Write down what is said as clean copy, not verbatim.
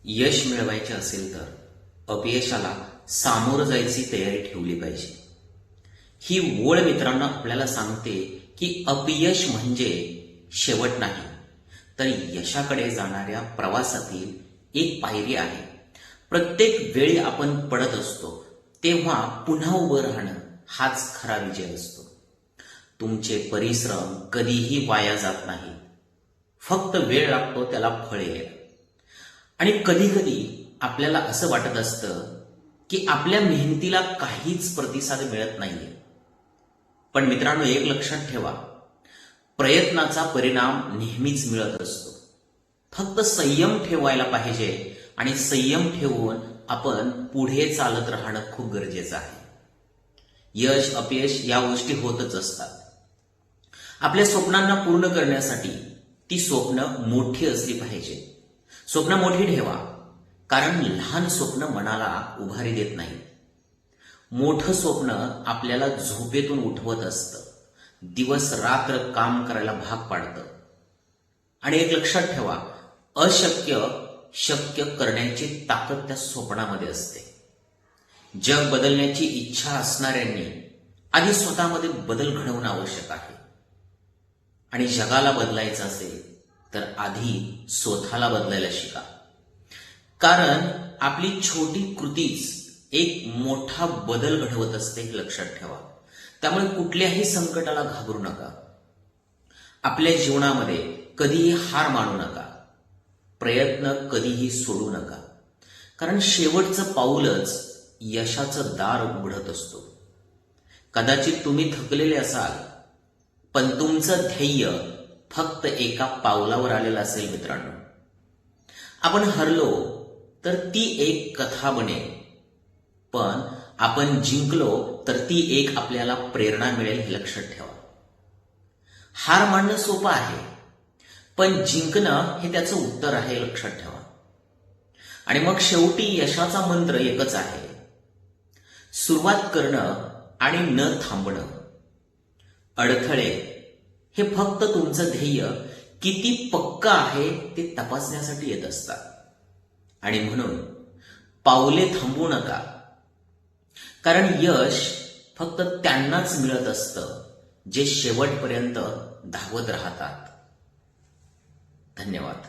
यश मिळवायचे असेल तर अपयशाला सामोरं जायची तयारी ठेवली पाहिजे. ही ओळ मित्रांनो आपल्याला सांगते की अपयश म्हणजे शेवट नाही, तर यशाकडे जाणाऱ्या प्रवासातील एक पायरी आहे. प्रत्येक वेळी आपण पडत असतो तेव्हा पुन्हा उभं राहणं हाच खरा विजय असतो. तुमचे परिश्रम कधीही वाया जात नाही, फक्त वेळ लागतो त्याला फळ यायला. आणि कधी कधी आपल्याला असं वाटत असतं की आपल्या मेहनतीला काहीच प्रतिसाद मिळत नाहीये. पण मित्रांनो, एक लक्षात ठेवा, प्रयत्नाचा परिणाम नेहमीच मिळत असतो. फक्त संयम ठेवायला पाहिजे आणि संयम ठेवून आपण पुढे चालत राहणं खूप गरजेचं आहे. यश अपयश या गोष्टी होतच असतात. आपल्या स्वप्नांना पूर्ण करण्यासाठी ती स्वप्न मोठी असली पाहिजे. स्वप्न मोठी ठेवा, कारण लहान स्वप्न मनाला उभारी देत नाही. मोठं स्वप्न आपल्याला झोपेतून उठवत असतं, दिवस रात्र काम करायला भाग पाडतं. आणि एक लक्षात ठेवा, अशक्य शक्य करण्याची ताकद त्या स्वप्नामध्ये असते. जग बदलण्याची इच्छा असणाऱ्यांनी आधी स्वतःमध्ये बदल घडवणं आवश्यक आहे. आणि जगाला बदलायचं असेल तर आधी स्वतःला बदलायला शिका. कारण आपली छोटी कृतीच एक मोठा बदल घडवत असते, हे लक्षात ठेवा. त्यामुळे कुठल्याही संकटाला घाबरू नका. आपल्या जीवनामध्ये कधीही हार मानू नका. प्रयत्न कधीही सोडू नका, कारण शेवटचं पाऊलच यशाचं दार उघडत असतो. कदाचित तुम्ही थकलेले असाल, पण तुमचं ध्येय फक्त एका पावलावर आलेलं असेल. मित्रांनो, आपण हरलो तर ती एक कथा बनेल, पण आपण जिंकलो तर ती एक आपल्याला प्रेरणा मिळेल, हे लक्षात ठेवा. हार मानणं सोपं आहे, पण जिंकणं हे त्याचं उत्तर आहे, लक्षात ठेवा. आणि मग शेवटी यशाचा मंत्र एकच आहे: सुरुवात करणं आणि न थांबणं. अडथळे हे फक्त तुमचं ध्येय किती पक्का आहे ते तपासण्यासाठी येत असतात. आणि म्हणून पावले थांबवू नका, कारण यश फक्त त्यांनाच मिळत असतं जे शेवटपर्यंत धावत राहतात. धन्यवाद.